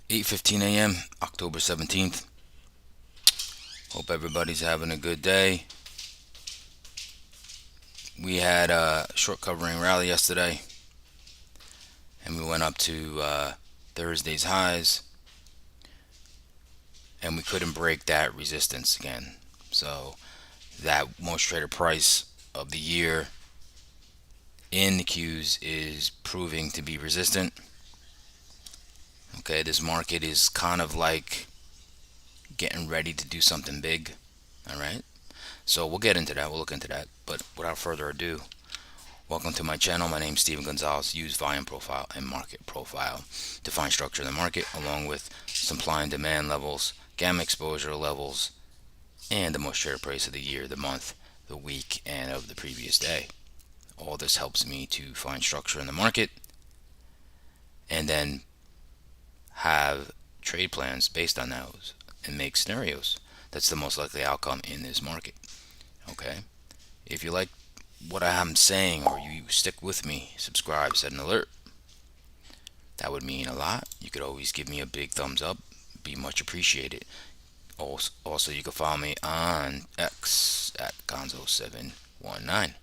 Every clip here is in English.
8:15 a.m., October 17th. Hope everybody's having a good day. We had a short covering rally yesterday, and we went up to Thursday's highs, and we couldn't break that resistance again. So, that most traded price of the year in the Qs is proving to be resistant. Okay, this market is kind of like getting ready to do something big. All right, so we'll get into that, we'll look into that. But without further ado, welcome to my channel. My name is Steven Gonzalez. Use volume profile and market profile to find structure in the market, along with supply and demand levels, gamma exposure levels, and the most share price of the year, the month, the week, and of the previous day. All this helps me to find structure in the market and then have trade plans based on those and make scenarios. That's the most likely outcome in this market. Okay? If you like what I'm saying or you stick with me, subscribe, set an alert. That would mean a lot. You could always give me a big thumbs up. Be much appreciated. Also, you can follow me on X at Gonzo719.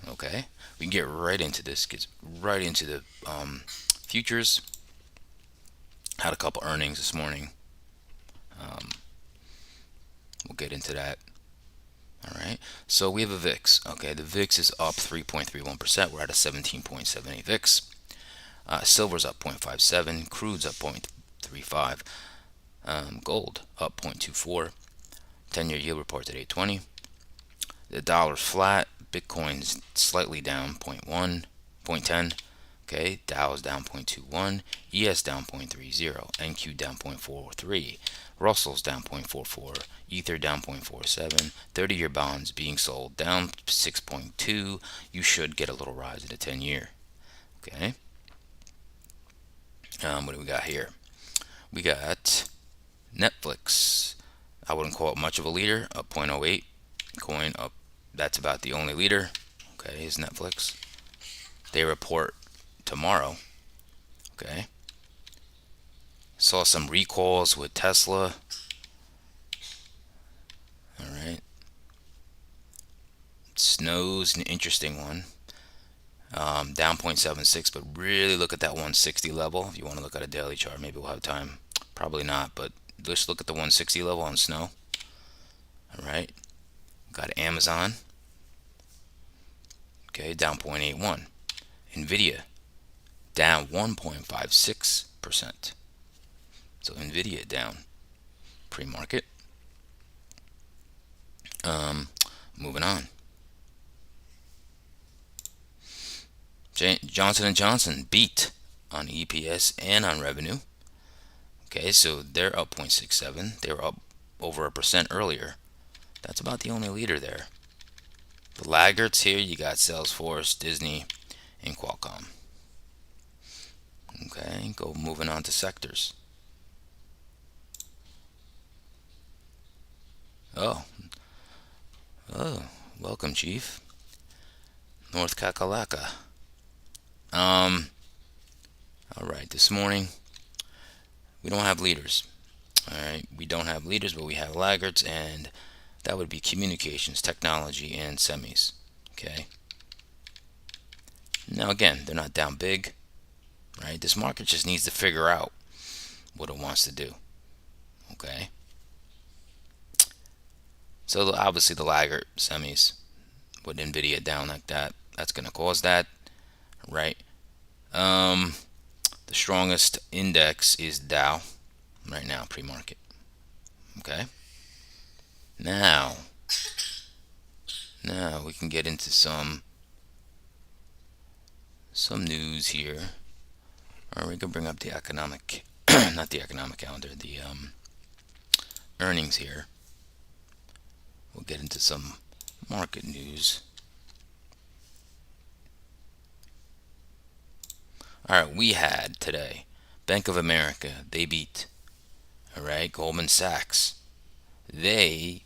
Okay, we can get right into this. Get right into the futures. Had a couple earnings this morning. Um, we'll get into that. All right. So we have a VIX. Okay, the VIX is up 3.31%. We're at a 17.78 VIX. Silver's up 0.57. Crude's up 0.35. Gold up 0.24. 10-year yield reports at 820. The dollar's flat. Bitcoin's slightly down 0.1, 0.10. Okay, Dow is down 0.21. ES down 0.30. NQ down 0.43. Russell's down 0.44. Ether down 0.47. 30-year bonds being sold down 6.2. You should get a little rise in the 10-year. Okay. What do we got here? We got Netflix. I wouldn't call it much of a leader. Up 0.08. Coin up. That's about the only leader. Okay, is Netflix. They report tomorrow. Okay. Saw some recalls with Tesla. All right. Snow's an interesting one. Down 0.76, but really look at that 160 level. If you want to look at a daily chart, maybe we'll have time. Probably not, but just look at the 160 level on snow. All right. Got Amazon. Okay, down 0.81. Nvidia down 1.56%. So Nvidia down pre-market. Moving on. Johnson & Johnson beat on EPS and on revenue. Okay, so they're up 0.67. They were up over a percent earlier. That's about the only leader there. The laggards here, you got Salesforce, Disney, and Qualcomm. Okay, go moving on to sectors. Oh, oh, welcome, Chief. North Kakalaka. All right, this morning we don't have leaders. All right, we don't have leaders, but we have laggards, and that would be communications, technology, and semis. Okay. Now again, they're not down big, right? This market just needs to figure out what it wants to do. Okay. So obviously the laggard semis with Nvidia down like that, that's going to cause that, right? The strongest index is Dow right now, pre-market. Okay. Now, now we can get into some news here, or we can bring up the economic, not the economic calendar, the earnings here. We'll get into some market news. All right, we had today Bank of America. They beat. All right, Goldman Sachs. They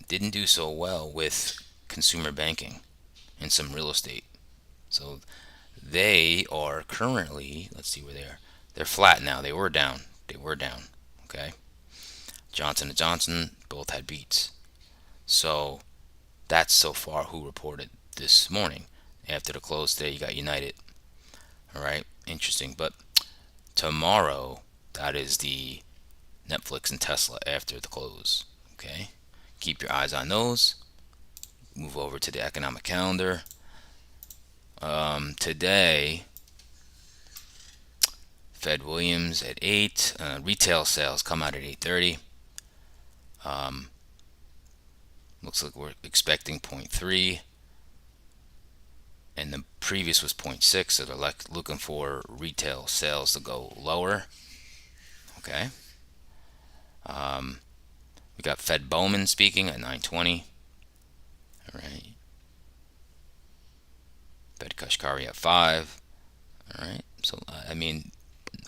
didn't do so well with consumer banking and some real estate. So they are currently, let's see where they are. They're flat now. They were down. They were down. Okay. Johnson and Johnson both had beats. So that's so far who reported this morning. After the close today, you got United. All right. Interesting. But tomorrow, that is the Netflix and Tesla after the close. Okay. Keep your eyes on those. Move over to the economic calendar. Today, Fed Williams at 8. Retail sales come out at 8:30. Looks like we're expecting point 0.3, and the previous was point 0.6, so they're looking for retail sales to go lower. Okay. We got Fed Bowman speaking at 9:20. All right. Fed Kashkari at 5. All right. So I mean,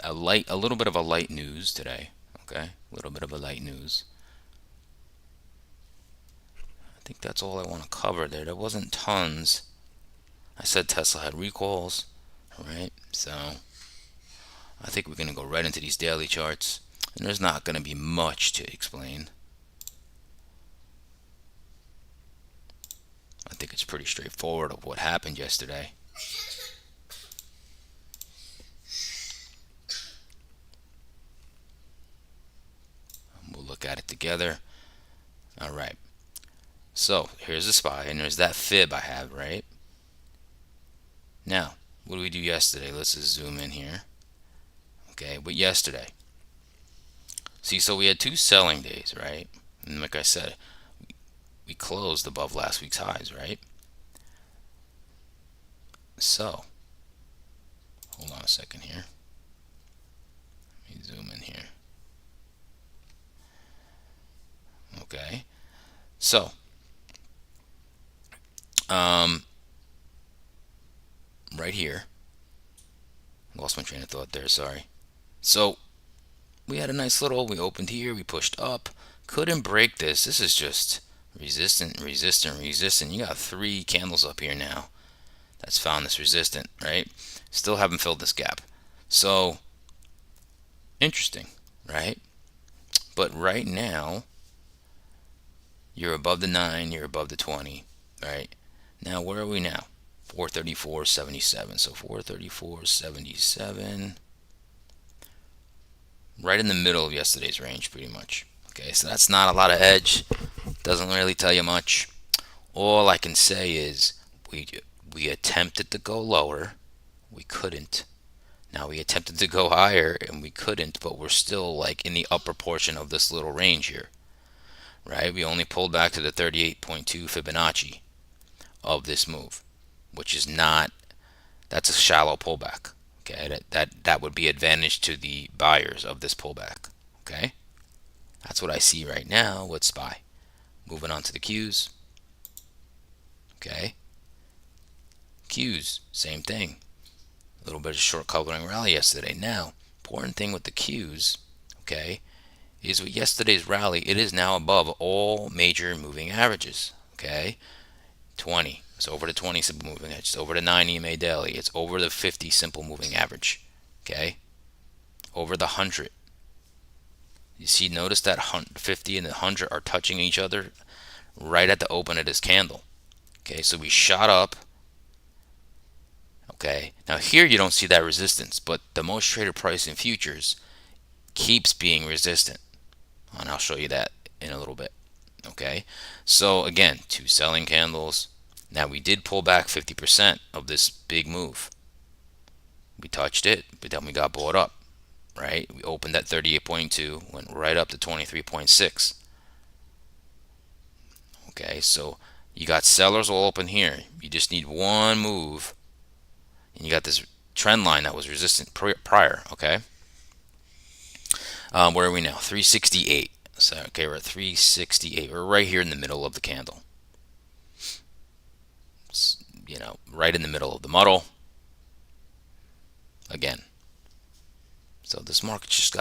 a little bit of a light news today. Okay, a little bit of a light news. I think that's all I want to cover there. There wasn't tons. I said Tesla had recalls. All right. So I think we're going to go right into these daily charts, and there's not going to be much to explain. I think it's pretty straightforward of what happened yesterday. We'll look at it together. All right. So here's the SPY, and there's that fib I have, right? Now, what did we do yesterday? Let's just zoom in here. Okay, but yesterday. See, so we had 2 selling days, right? And like I said, we closed above last week's highs, right? So, hold on a second here. Let me zoom in here. Okay. So, right here. Lost my train of thought there, sorry. So, we had a nice we opened here, we pushed up, couldn't break this. This is just resistant, resistant, resistant. You got 3 candles up here now that's found this resistant, right? Still haven't filled this gap. So, interesting, right? But right now, you're above the 9, you're above the 20, right? Now, where are we now? 434.77. So 434.77. Right in the middle of yesterday's range, pretty much. Okay, so that's not a lot of edge. Doesn't really tell you much. All I can say is we attempted to go lower. We couldn't. Now we attempted to go higher and we couldn't, but we're still like in the upper portion of this little range here. Right? We only pulled back to the 38.2 Fibonacci of this move, which is not, that's a shallow pullback. Okay, that would be advantage to the buyers of this pullback. Okay, that's what I see right now with SPY. Moving on to the Qs. Okay, Qs, same thing. A little bit of short coloring rally yesterday. Now, important thing with the Qs, okay, is with yesterday's rally, it is now above all major moving averages. Okay, 20. It's over the 20 simple moving average. It's over the 9 EMA daily. It's over the 50 simple moving average. Okay? Over the 100. You see, notice that 50 and the 100 are touching each other right at the open of this candle. Okay, so we shot up. Okay, now here you don't see that resistance, but the most traded price in futures keeps being resistant. And I'll show you that in a little bit. Okay, so again, 2 selling candles. Now we did pull back 50% of this big move. We touched it, but then we got bought up, right? We opened at 38.2, went right up to 23.6. Okay, so you got sellers all open here. You just need one move, and you got this trend line that was resistant prior. Okay, where are we now? 368. So okay, we're at 368. We're right here in the middle of the candle. You know, right in the middle of the muddle again. So this market just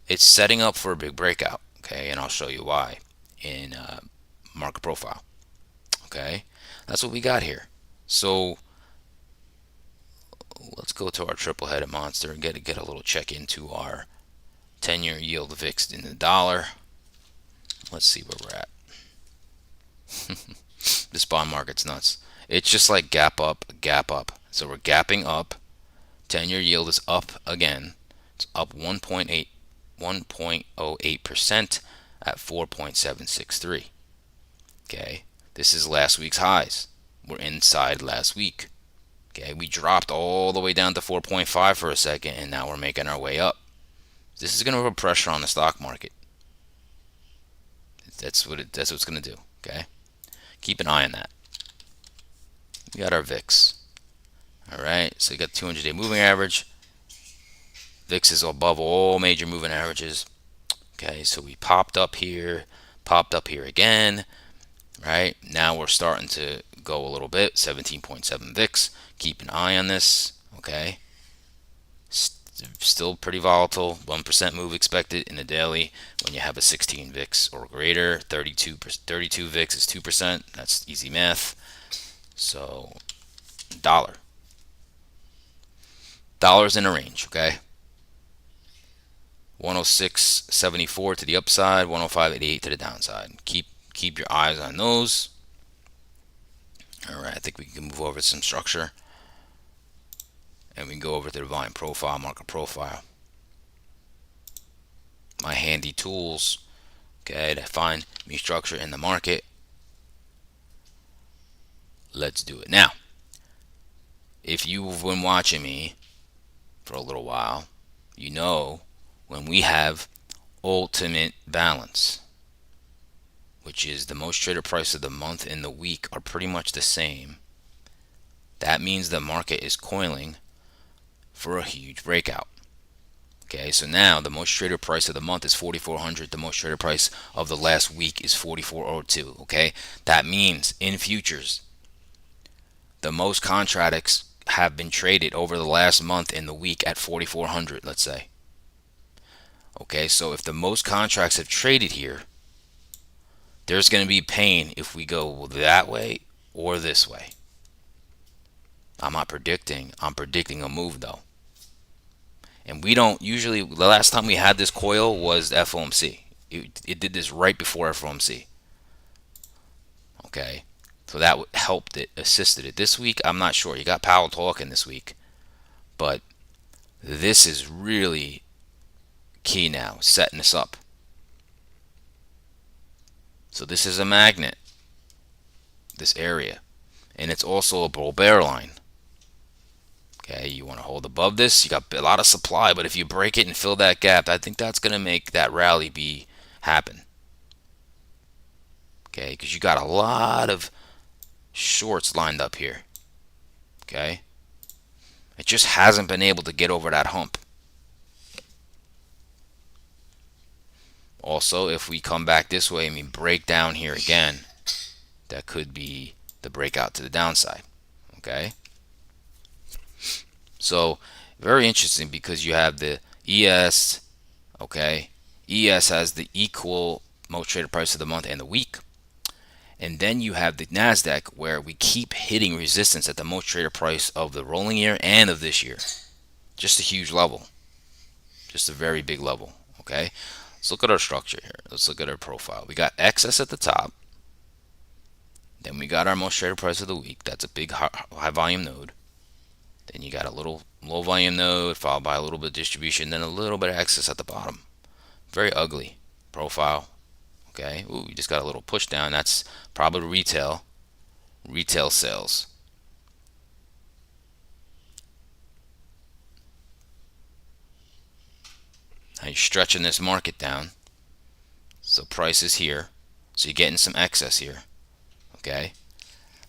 it's setting up for a big breakout. Okay, and I'll show you why in market profile. Okay, that's what we got here. So let's go to our triple-headed monster and get a little check into our 10-year yield VIX in the dollar. Let's see where we're at. This bond market's nuts. It's just like gap up, gap up. So we're gapping up. 10-year yield is up again. It's up 1.08% at 4.763. Okay, this is last week's highs. We're inside last week. Okay, we dropped all the way down to 4.5 for a second, and now we're making our way up. This is going to put pressure on the stock market. That's what it's going to do. Okay, keep an eye on that. We got our VIX. All right, so you got 200-day moving average. VIX is above all major moving averages. Okay, so we popped up here again. Right now we're starting to go a little bit. 17.7 VIX. Keep an eye on this. Okay, still pretty volatile. 1% move expected in the daily when you have a 16 VIX or greater. 32 VIX is 2%. That's easy math. So dollar's in a range. Okay, 106.74 to the upside, 105.88 to the downside. Keep your eyes on those. All right, I think we can move over to some structure, and we can go over to the volume profile, market profile. My handy tools, okay, to find me structure in the market. Let's do it now. If you've been watching me for a little while, you know when we have ultimate balance, which is the most traded price of the month and the week are pretty much the same, that means the market is coiling for a huge breakout. Okay, so now the most traded price of the month is 4,400. The most traded price of the last week is 4,402. Okay, that means in futures, the most contracts have been traded over the last month and the week at 4,400, let's say. Okay, so if the most contracts have traded here, there's going to be pain if we go that way or this way. I'm not predicting. I'm predicting a move though. And we don't usually, the last time we had this coil was FOMC. It did this right before FOMC. Okay, so that helped it, assisted it. This week, I'm not sure. You got Powell talking this week. But this is really key now, setting us up. So this is a magnet, this area. And it's also a bull bear line. Okay, you want to hold above this. You got a lot of supply, but if you break it and fill that gap, I think that's going to make that rally happen. Okay, because you got a lot of shorts lined up here. Okay, it just hasn't been able to get over that hump. Also, if we come back this way and we break down here again, that could be the breakout to the downside. Okay, so very interesting because you have the ES. Okay, ES has the equal most traded price of the month and the week. And then you have the NASDAQ where we keep hitting resistance at the most traded price of the rolling year and of this year. Just a huge level. Just a very big level. Okay, let's look at our structure here. Let's look at our profile. We got excess at the top. Then we got our most traded price of the week. That's a big high volume node. Then you got a little low volume node followed by a little bit of distribution. Then a little bit of excess at the bottom. Very ugly profile. Okay, ooh, you just got a little push down. That's probably retail sales. Now you're stretching this market down. So price is here. So you're getting some excess here. Okay,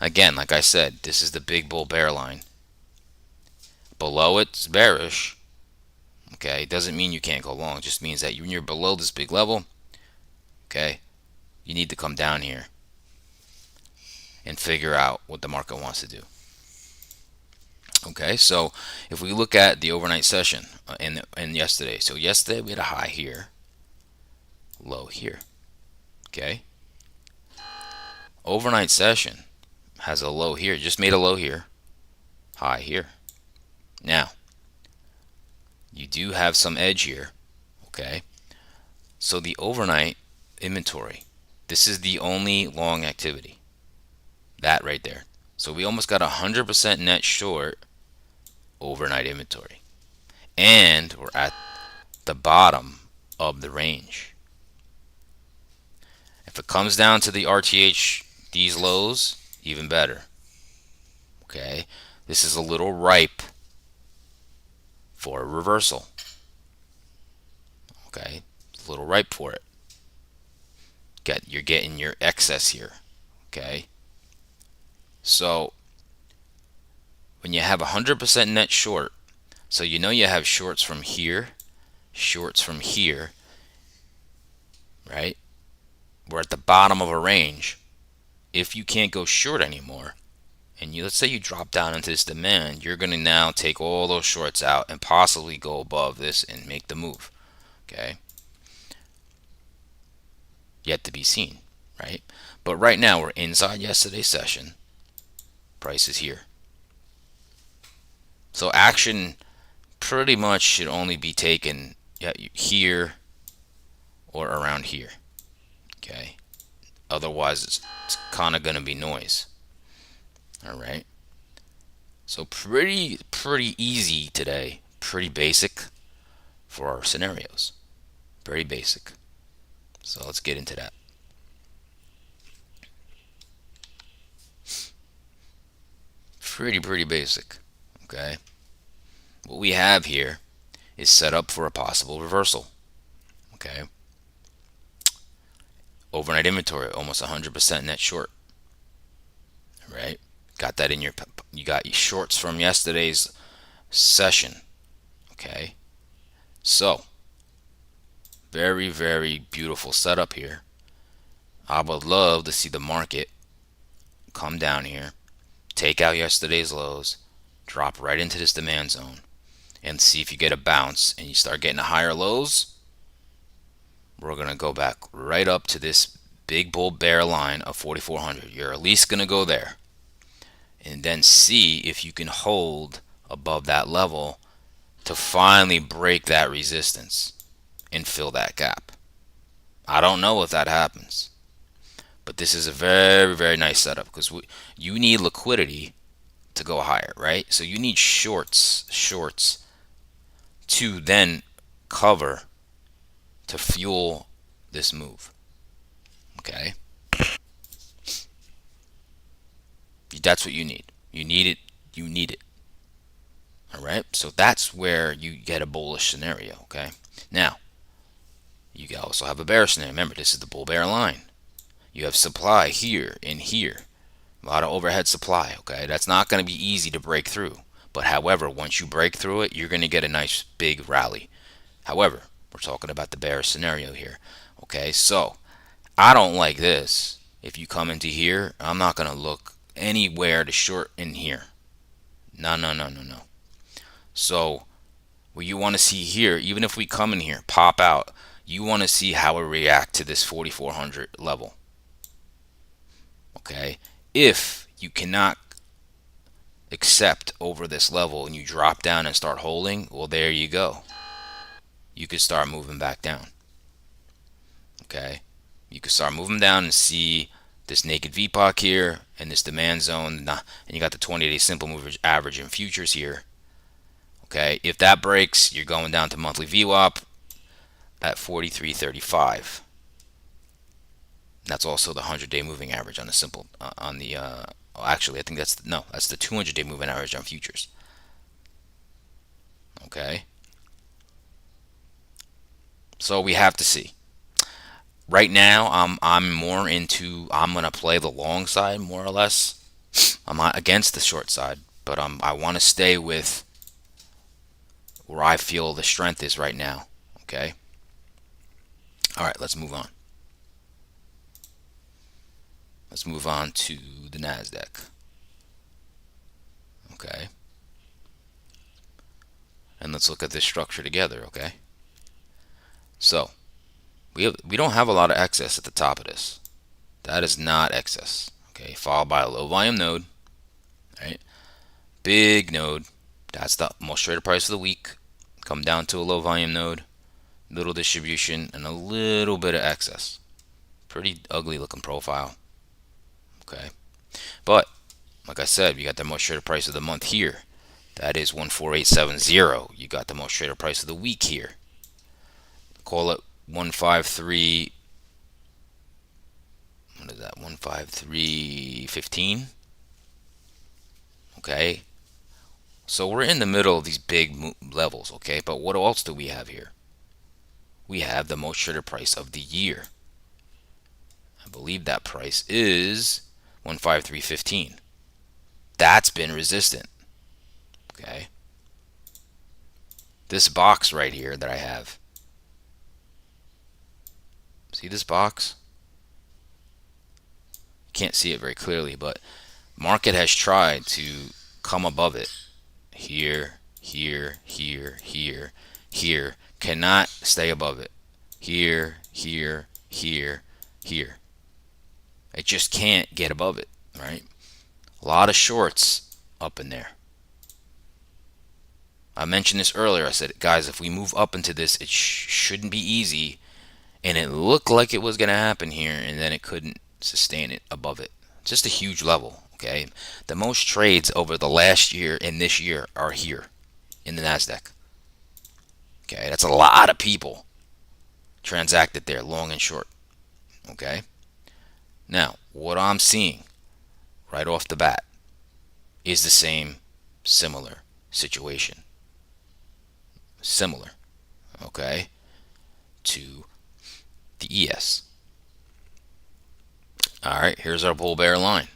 again, like I said, this is the big bull bear line. Below it's bearish. Okay, it doesn't mean you can't go long. It just means that when you're below this big level, okay, you need to come down here and figure out what the market wants to do. Okay, so if we look at the overnight session and yesterday, so yesterday we had a high here, low here. Okay, overnight session has a low here, just made a low here, high here. Now, you do have some edge here, okay? So the overnight inventory, this is the only long activity. That right there. So we almost got 100% net short overnight inventory. And we're at the bottom of the range. If it comes down to the RTH, these lows, even better. Okay? This is a little ripe for a reversal. Okay? It's a little ripe for it. You're getting your excess here. Okay? So when you have 100% net short, so you know you have shorts from here, right? We're at the bottom of a range. If you can't go short anymore, and let's say you drop down into this demand, you're going to now take all those shorts out and possibly go above this and make the move. Okay? Yet to be seen, right? But right now we're inside yesterday's session. Price is here. So action pretty much should only be taken here or around here. Okay? Otherwise it's kind of going to be noise. All right? So pretty easy today. Pretty basic for our scenarios. Very basic. So let's get into that. Pretty basic. Okay. What we have here is set up for a possible reversal. Okay. Overnight inventory almost 100% net short. Right. Got that in you got your shorts from yesterday's session. Okay. So very beautiful setup here. I would love to see the market come down here, take out yesterday's lows, drop right into this demand zone, and see if you get a bounce and you start getting higher lows. We're going to go back right up to this big bull bear line of 4,400. You're at least going to go there and then see if you can hold above that level to finally break that resistance and fill that gap. I don't know if that happens, but this is a very nice setup because you need liquidity to go higher, right? So you need shorts to then cover to fuel this move. Okay? That's what you need. You need it. You need it. All right? So that's where you get a bullish scenario, okay? Now, you also have a bear scenario. Remember, this is the bull bear line. You have supply here and here. A lot of overhead supply, okay? That's not going to be easy to break through. But however, once you break through it, you're going to get a nice big rally. However, we're talking about the bear scenario here. Okay, so I don't like this. If you come into here, I'm not going to look anywhere to short in here. No. So what you want to see here, even if we come in here, pop out, you want to see how it react to this 4,400 level. Okay, if you cannot accept over this level and you drop down and start holding, well, there you go. You could start moving back down. Okay, you could start moving down and see this naked VPOC here and this demand zone, and you got the 20-day simple moving average in futures here. Okay, if that breaks, you're going down to monthly VWAP at 43.35. That's also the 100-day moving average on the simple on the actually I think that's the 200-day moving average on futures. Okay, so we have to see. Right now, I'm more into, I'm gonna play the long side more or less. I'm not against the short side, but I want to stay with where I feel the strength is right now. Okay. All right, let's move on. Let's move on to the Nasdaq. Okay. And let's look at this structure together. Okay. So we don't have a lot of excess at the top of this. That is not excess. Okay, followed by a low volume node. Right. Big node That's the most traded price of the week. Come down to a low volume node, little distribution, and a little bit of excess. Pretty ugly looking profile. Okay. But, like I said, you got the most traded price of the month here. That is 14870. You got the most traded price of the week here. Call it 153. What is that? 153.15. Okay. So we're in the middle of these big levels, okay? But what else do we have here? We have the most traded price of the year. I believe that price is 153.15. That's been resistant. Okay. This box right here that I have. See this box? Can't see it very clearly, but market has tried to come above it. Here, here, here, here, here. Cannot stay above it. Here, here, here, here. It just can't get above it, right? A lot of shorts up in there. I mentioned this earlier. I said, guys, if we move up into this, it shouldn't be easy. And it looked like it was going to happen here, and then it couldn't sustain it above it. Just a huge level, okay? The most trades over the last year and this year are here in the NASDAQ. Okay, that's a lot of people transacted there, long and short. Okay? Now, what I'm seeing right off the bat is the same, similar situation. Similar, okay, to the ES. All right, here's our bull bear line.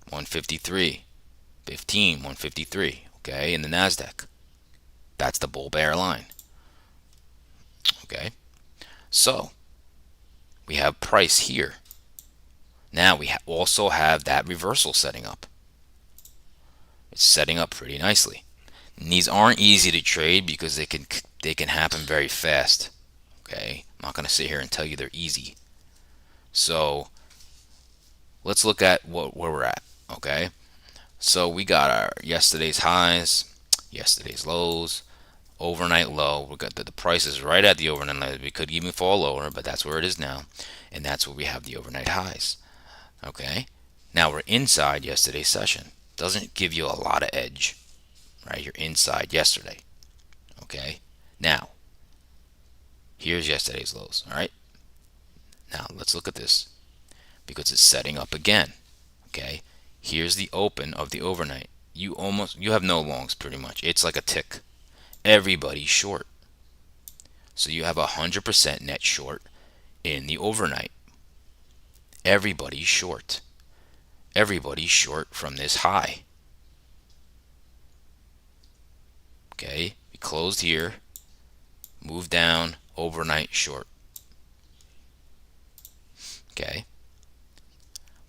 153, 15, 153, okay, in the NASDAQ. That's the bull bear line. Okay, so we have price here. Now we also have that reversal setting up. It's setting up pretty nicely. And these aren't easy to trade because they can happen very fast. Okay, I'm not going to sit here and tell you they're easy. So let's look at where we're at. Okay, so we got our yesterday's highs, yesterday's lows, overnight low. We got the price is right at the overnight low. We could even fall lower, but that's where it is now, and that's where we have the overnight highs. Okay, now we're inside yesterday's session. Doesn't give you a lot of edge, right? You're inside yesterday. Okay, now here's yesterday's lows. All right, now let's look at this because it's setting up again. Okay, here's the open of the overnight. You have no longs pretty much. It's like a tick. Everybody's short. So you have 100% net short in the overnight. Everybody's short. Everybody's short from this high. Okay, we closed here, moved down, overnight short. Okay,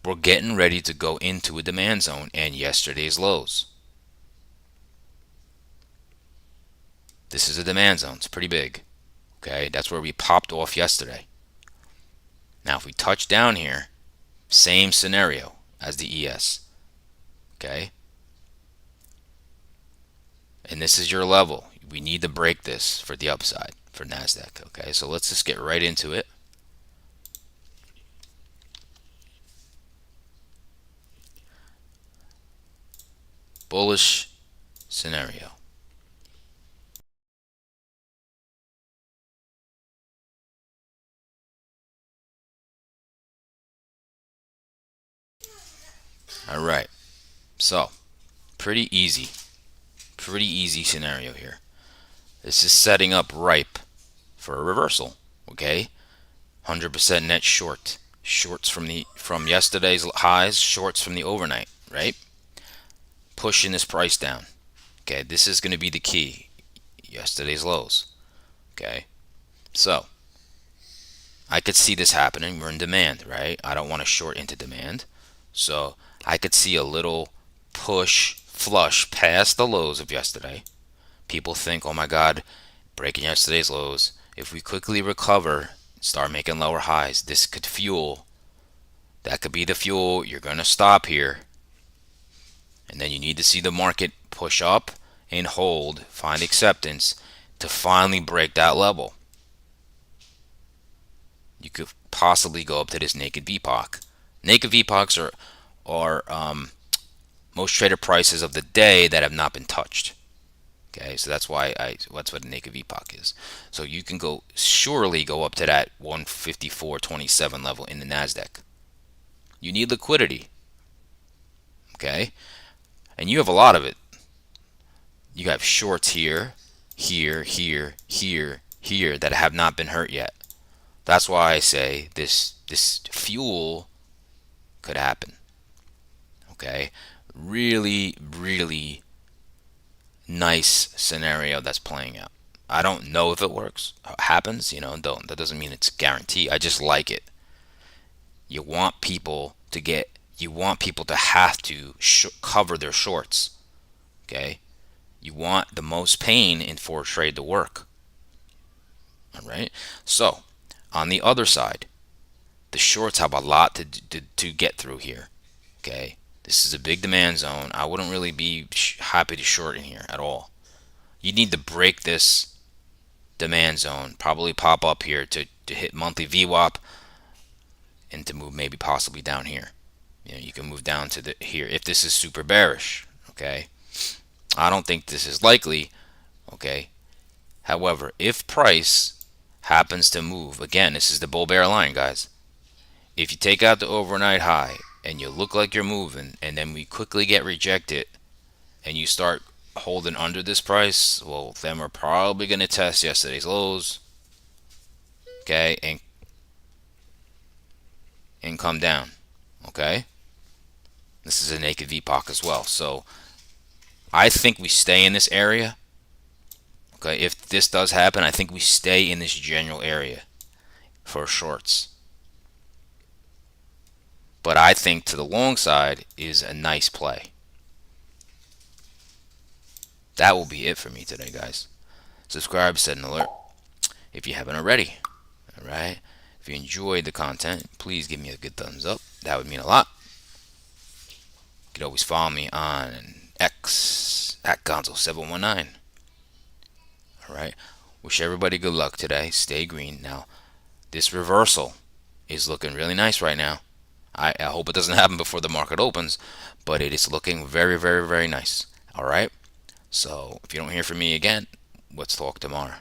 we're getting ready to go into a demand zone and yesterday's lows. This is a demand zone. It's pretty big. Okay, that's where we popped off yesterday. Now, if we touch down here, same scenario as the ES. Okay, and this is your level. We need to break this for the upside for NASDAQ. Okay, so let's just get right into it. Bullish scenario. All right, so pretty easy scenario here. This is setting up ripe for a reversal. Okay, 100% net short, shorts from yesterday's highs, shorts from the overnight, right? Pushing this price down. Okay, this is going to be the key. Yesterday's lows. Okay, so I could see this happening. We're in demand, right? I don't want to short into demand, so I could see a little push flush past the lows of yesterday. People think, oh my God, breaking yesterday's lows. If we quickly recover, start making lower highs, this could fuel. That could be the fuel. You're going to stop here. And then you need to see the market push up and hold, find acceptance to finally break that level. You could possibly go up to this naked VPOC. Naked VPOCs are most traded prices of the day that have not been touched. Okay, so that's what a naked VPOC is. So you can surely go up to that 154.27 level in the Nasdaq. You need liquidity. Okay, and you have a lot of it. You have shorts here, here, here, here, here that have not been hurt yet. That's why I say this fuel could happen. Okay, really, really nice scenario that's playing out. I don't know if it works, happens. Don't that doesn't mean it's a guarantee. I just like it. You want people to get. You want people to have to cover their shorts. Okay, you want the most pain in for trade to work. All right. So on the other side, the shorts have a lot to get through here. Okay, this is a big demand zone. I wouldn't really be happy to short in here at all. You need to break this demand zone, probably pop up here to hit monthly VWAP and to move maybe possibly down here. You can move down to here if this is super bearish. Okay, I don't think this is likely. Okay, however, if price happens to move again, this is the bull bear line, guys. If you take out the overnight high and you look like you're moving, and then we quickly get rejected, and you start holding under this price, well, then we're probably going to test yesterday's lows, okay, and come down, okay. This is a naked VPOC as well, so I think we stay in this area. Okay, if this does happen, I think we stay in this general area for shorts. But I think to the long side is a nice play. That will be it for me today, guys. Subscribe, set an alert if you haven't already. Alright? If you enjoyed the content, please give me a good thumbs up. That would mean a lot. You can always follow me on X at Gonzo719. Alright? Wish everybody good luck today. Stay green. Now, this reversal is looking really nice right now. I hope it doesn't happen before the market opens, but it is looking very, very, very nice. Alright? So, if you don't hear from me again, let's talk tomorrow.